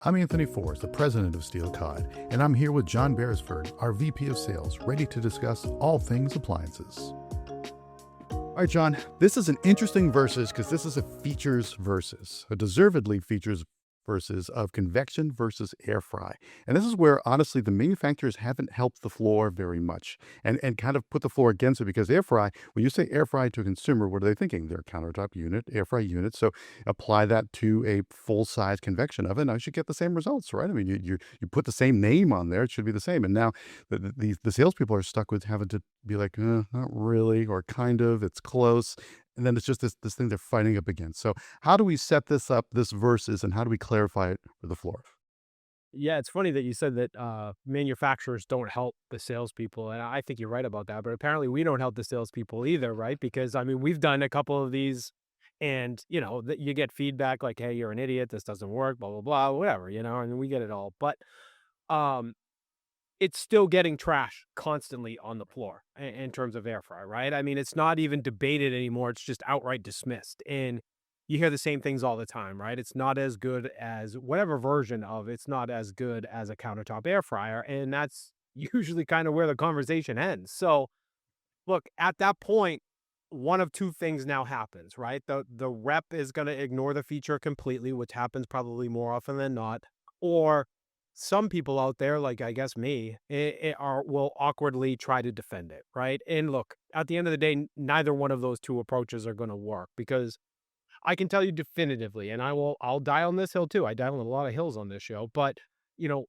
I'm Anthony Forrest, the president of Steel Cod, and I'm here with John Beresford, our VP of Sales, ready to discuss all things appliances. All right, John, this is an interesting versus because this is a features versus, a deservedly features versus of convection versus air fry. And this is where, honestly, the manufacturers haven't helped the floor very much and kind of put the floor against it because air fry, when you say air fry to a consumer, what are they thinking? They're a countertop unit, air fry unit. So apply that to a full-size convection oven. Now you should get the same results, right? I mean, you put the same name on there, it should be the same. And now the salespeople are stuck with having to be like, not really, or kind of, it's close. And then it's just this thing they're fighting up against. So how do we set this up, this versus, and how do we clarify it for the floor? Yeah, it's funny that you said that manufacturers don't help the salespeople, and I think you're right about that. But apparently, we don't help the salespeople either, right? Because I mean, we've done a couple of these, and that you get feedback like, "Hey, you're an idiot. This doesn't work." Blah blah blah, whatever, and we get it all. But um, it's still getting trash constantly on the floor in terms of air fry, right? I mean, it's not even debated anymore. It's just outright dismissed. And you hear the same things all the time, right? It's not as good as whatever version of it's not as good as a countertop air fryer. And that's usually kind of where the conversation ends. So look, at that point, one of two things now happens, right? The rep is going to ignore the feature completely, which happens probably more often than not, or some people out there, like I guess me, will awkwardly try to defend it, right? And look, at the end of the day, neither one of those two approaches are going to work because I can tell you definitively, and I'll die on this hill too. I die on a lot of hills on this show, but you know,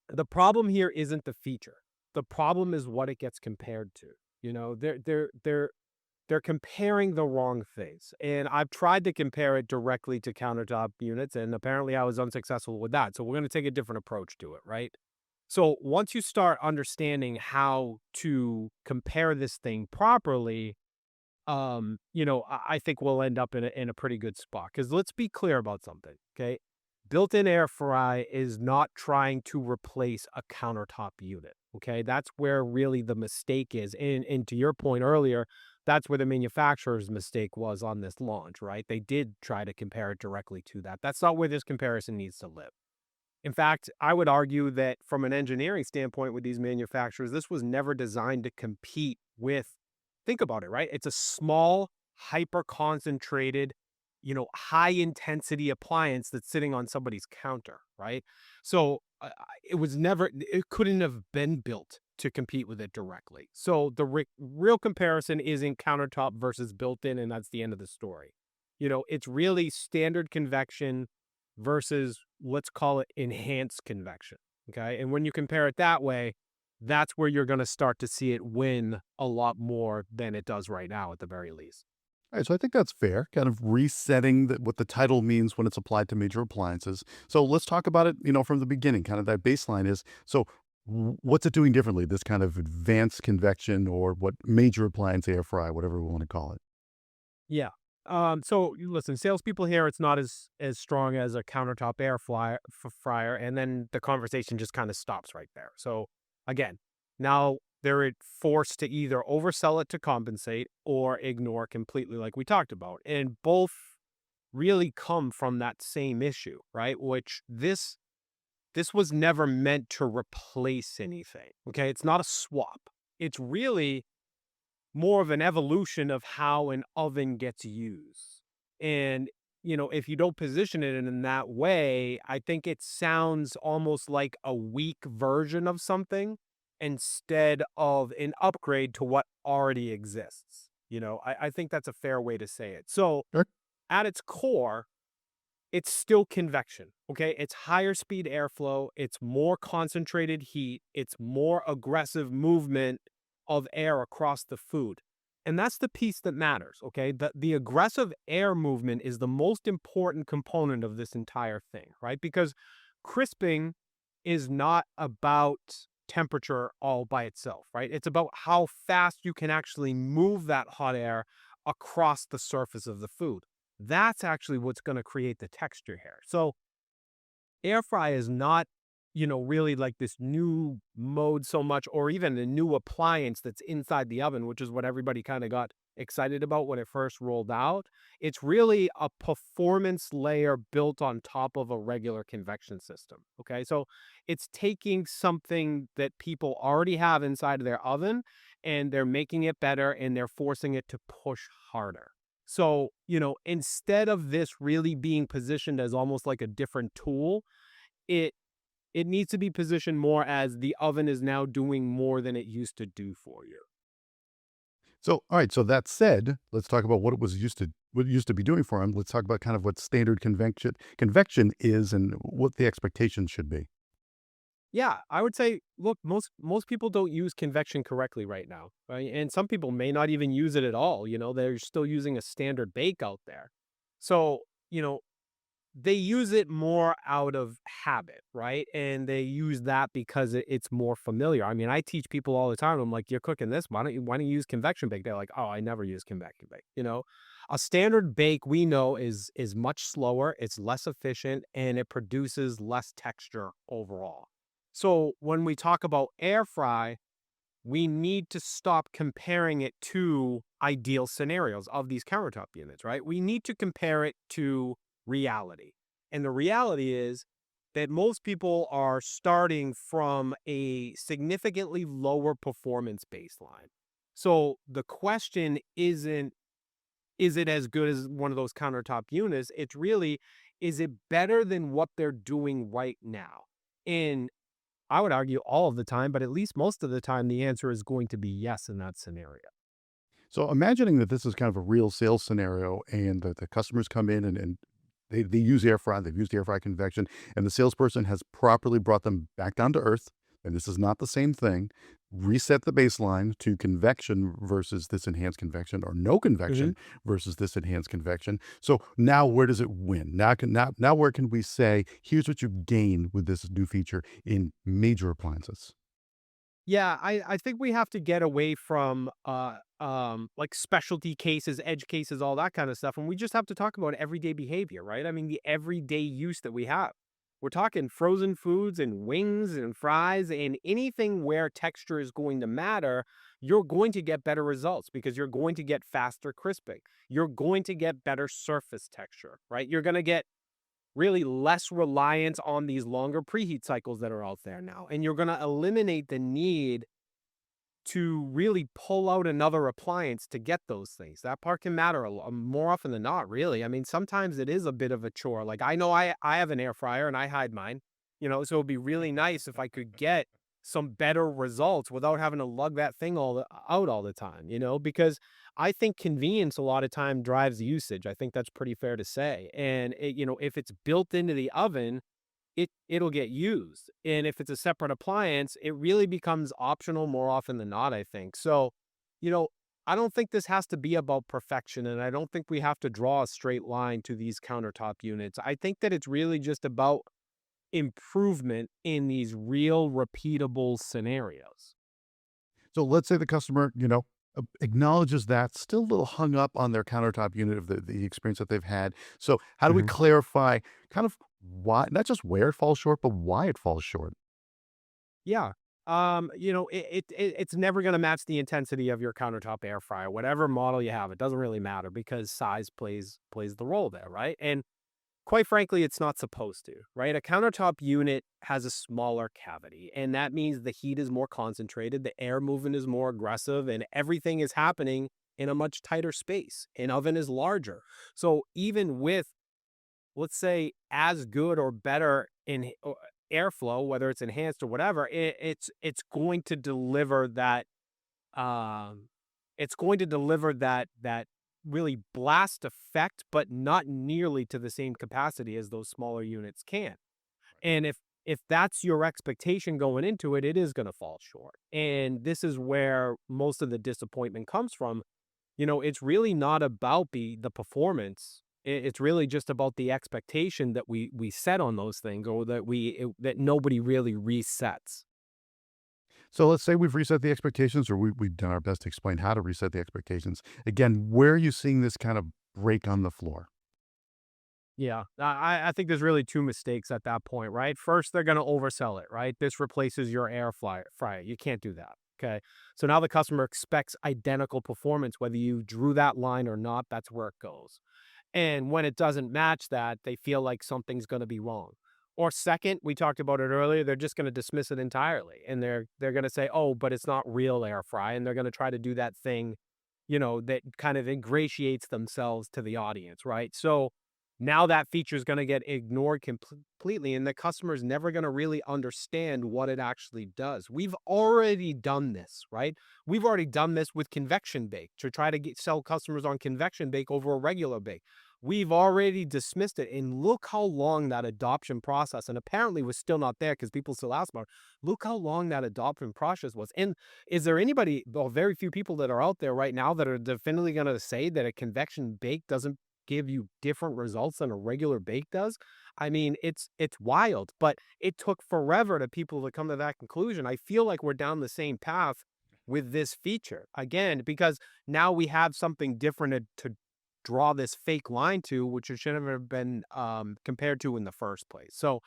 the problem here isn't the feature. The problem is what it gets compared to. They're comparing the wrong things. And I've tried to compare it directly to countertop units, and apparently I was unsuccessful with that. So we're going to take a different approach to it, right? So once you start understanding how to compare this thing properly, I think we'll end up in a pretty good spot. Because let's be clear about something, okay? Built-in air fry is not trying to replace a countertop unit, okay? That's where really the mistake is. And to your point earlier, that's where the manufacturer's mistake was on this launch, right? They did try to compare it directly to that. That's not where this comparison needs to live. In fact, I would argue that from an engineering standpoint with these manufacturers, this was never designed to compete with, think about it, right? It's a small, hyper concentrated, high intensity appliance that's sitting on somebody's counter, right? So it couldn't have been built to compete with it directly. So the real comparison is in countertop versus built-in, and that's the end of the story. It's really standard convection versus, let's call it, enhanced convection. Okay. And when you compare it that way, that's where you're going to start to see it win a lot more than it does right now, at the very least. All right, so I think that's fair, kind of resetting what the title means when it's applied to major appliances. So let's talk about it, from the beginning, kind of that baseline is, so what's it doing differently, this kind of advanced convection or what major appliance air fry, whatever we want to call it? Yeah. So listen, salespeople here, it's not as strong as a countertop fryer, and then the conversation just kind of stops right there. So again, now they're forced to either oversell it to compensate or ignore completely, like we talked about, and both really come from that same issue, right? Which this was never meant to replace anything. Okay, it's not a swap. It's really more of an evolution of how an oven gets used. And, if you don't position it in that way, I think it sounds almost like a weak version of something instead of an upgrade to what already exists. I think that's a fair way to say it. So Sure. at its core, it's still convection. Okay. It's higher speed airflow. It's more concentrated heat. It's more aggressive movement of air across the food. And that's the piece that matters. Okay. The aggressive air movement is the most important component of this entire thing, right? Because crisping is not about temperature all by itself, right? It's about how fast you can actually move that hot air across the surface of the food. That's actually what's going to create the texture here. So air fry is not, really like this new mode so much, or even a new appliance that's inside the oven, which is what everybody kind of got excited about when it first rolled out. It's really a performance layer built on top of a regular convection system. Okay. So it's taking something that people already have inside of their oven and they're making it better and they're forcing it to push harder. So, instead of this really being positioned as almost like a different tool, it it needs to be positioned more as the oven is now doing more than it used to do for you. So, all right. So that said, let's talk about what it used to be doing for them. Let's talk about kind of what standard convection is and what the expectations should be. Yeah, I would say, look, most people don't use convection correctly right now, right? And some people may not even use it at all. They're still using a standard bake out there. So, they use it more out of habit, right? And they use that because it's more familiar. I mean, I teach people all the time. I'm like, "You're cooking this. Why don't you use convection bake?" They're like, "Oh, I never use convection bake." A standard bake we know is much slower, it's less efficient, and it produces less texture overall. So when we talk about air fry, we need to stop comparing it to ideal scenarios of these countertop units, right? We need to compare it to reality. And the reality is that most people are starting from a significantly lower performance baseline. So the question isn't, is it as good as one of those countertop units? It's really, is it better than what they're doing right now? And I would argue all of the time, but at least most of the time, the answer is going to be yes in that scenario. So imagining that this is kind of a real sales scenario and the customers come in and they use air fry, they've used air fry convection, and the salesperson has properly brought them back down to earth. And this is not the same thing. Reset the baseline to convection versus this enhanced convection, or no Mhm. convection versus this enhanced convection. So now where does it win? Now where can we say, here's what you gain with this new feature in major appliances? Yeah, I think we have to get away from like specialty cases, edge cases, all that kind of stuff, and we just have to talk about everyday behavior, right? I mean, the everyday use that we have. We're talking frozen foods and wings and fries and anything where texture is going to matter. You're going to get better results because you're going to get faster crisping. You're going to get better surface texture, right? You're going to get really less reliance on these longer preheat cycles that are out there now. And you're going to eliminate the need to really pull out another appliance to get those things. That part can matter more often than not, really. I mean, sometimes it is a bit of a chore. Like I know I have an air fryer and I hide mine, so it'd be really nice if I could get some better results without having to lug that thing out all the time, because I think convenience a lot of time drives usage. I think that's pretty fair to say. And if it's built into the oven, it'll get used. And if it's a separate appliance, it really becomes optional more often than not, I think. So, you know, I don't think this has to be about perfection, and I don't think we have to draw a straight line to these countertop units. I think that it's really just about improvement in these real repeatable scenarios. So let's say the customer, acknowledges that, still a little hung up on their countertop unit of the experience that they've had. So how do we Mhm. clarify kind of why, not just where it falls short, but why it falls short? Yeah. It's never going to match the intensity of your countertop air fryer, whatever model you have. It doesn't really matter because size plays the role there, right? And quite frankly, it's not supposed to, right? A countertop unit has a smaller cavity, and that means the heat is more concentrated, the air movement is more aggressive, and everything is happening in a much tighter space. An oven is larger. So even with, let's say, as good or better in airflow, whether it's enhanced or whatever, it's going to deliver that um, it's going to deliver that really blast effect, but not nearly to the same capacity as those smaller units can. And if that's your expectation going into it, it is going to fall short. And this is where most of the disappointment comes from. It's really not about the performance. It's really just about the expectation that we set on those things, or that nobody really resets. So let's say we've reset the expectations, or we've done our best to explain how to reset the expectations. Again, where are you seeing this kind of break on the floor? Yeah, I think there's really two mistakes at that point, right? First, they're going to oversell it, right? This replaces your air fryer. You can't do that. Okay. So now the customer expects identical performance, whether you drew that line or not, that's where it goes. And when it doesn't match that, they feel like something's going to be wrong. Or second, we talked about it earlier, they're just going to dismiss it entirely. And they're going to say, "Oh, but it's not real air fry." And they're going to try to do that thing, that kind of ingratiates themselves to the audience, right? So now that feature is going to get ignored completely, and the customer's never going to really understand what it actually does. We've already done this, right? We've already done this with convection bake to try to sell customers on convection bake over a regular bake. We've already dismissed it, and look how long that adoption process, and apparently was still not there because people still ask about it. Look how long that adoption process was. And is there anybody, or very few people that are out there right now that are definitely going to say that a convection bake doesn't give you different results than a regular bake does? I mean, it's wild, but it took forever to people to come to that conclusion. I feel like we're down the same path with this feature again, because now we have something different to draw this fake line to, which it should have been compared to in the first place. So,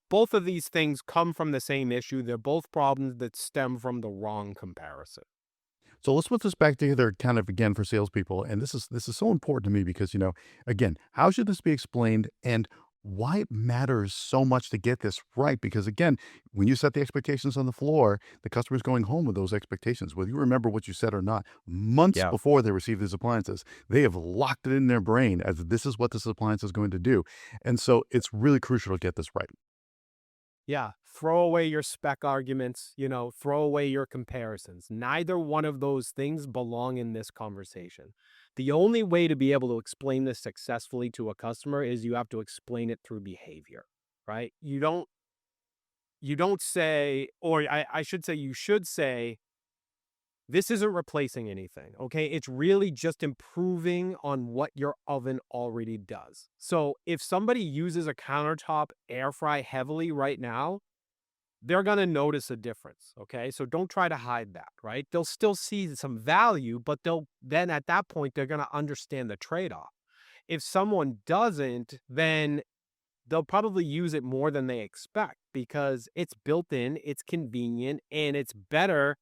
both of these things come from the same issue. They're both problems that stem from the wrong comparison. So let's put this back together kind of again for salespeople. And this is so important to me because, again, how should this be explained and why it matters so much to get this right? Because again, when you set the expectations on the floor, the customer's going home with those expectations. Whether you remember what you said or not, months Yeah. before they receive these appliances, they have locked it in their brain as this is what this appliance is going to do. And so it's really crucial to get this right. Yeah, throw away your spec arguments, throw away your comparisons. Neither one of those things belong in this conversation. The only way to be able to explain this successfully to a customer is you have to explain it through behavior, right? You don't say, or I should say, you should say, this isn't replacing anything, okay? It's really just improving on what your oven already does. So if somebody uses a countertop air fry heavily right now, they're going to notice a difference, okay? So don't try to hide that, right? They'll still see some value, but then at that point, they're going to understand the trade-off. If someone doesn't, then they'll probably use it more than they expect because it's built in, it's convenient, and it's better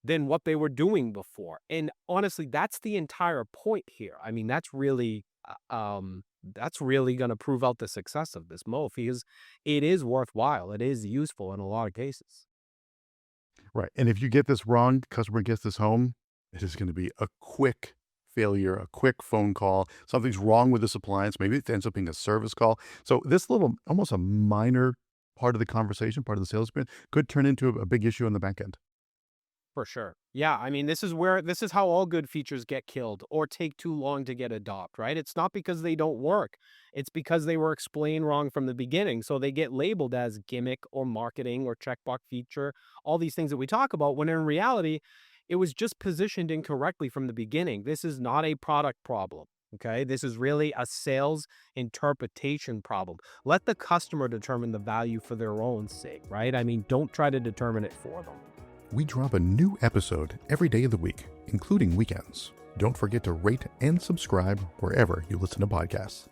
than what they were doing before. And honestly, that's the entire point here. I mean, that's really going to prove out the success of this move because it is worthwhile. It is useful in a lot of cases. Right. And if you get this wrong, customer gets this home, it is going to be a quick failure, a quick phone call. Something's wrong with this appliance. Maybe it ends up being a service call. So this little, almost a minor part of the conversation, part of the sales experience could turn into a big issue on the back end. For sure. Yeah, I mean, this is how all good features get killed or take too long to get adopted, right? It's not because they don't work. It's because they were explained wrong from the beginning. So they get labeled as gimmick or marketing or checkbox feature, all these things that we talk about, when in reality, it was just positioned incorrectly from the beginning. This is not a product problem. Okay, this is really a sales interpretation problem. Let the customer determine the value for their own sake, right? I mean, don't try to determine it for them. We drop a new episode every day of the week, including weekends. Don't forget to rate and subscribe wherever you listen to podcasts.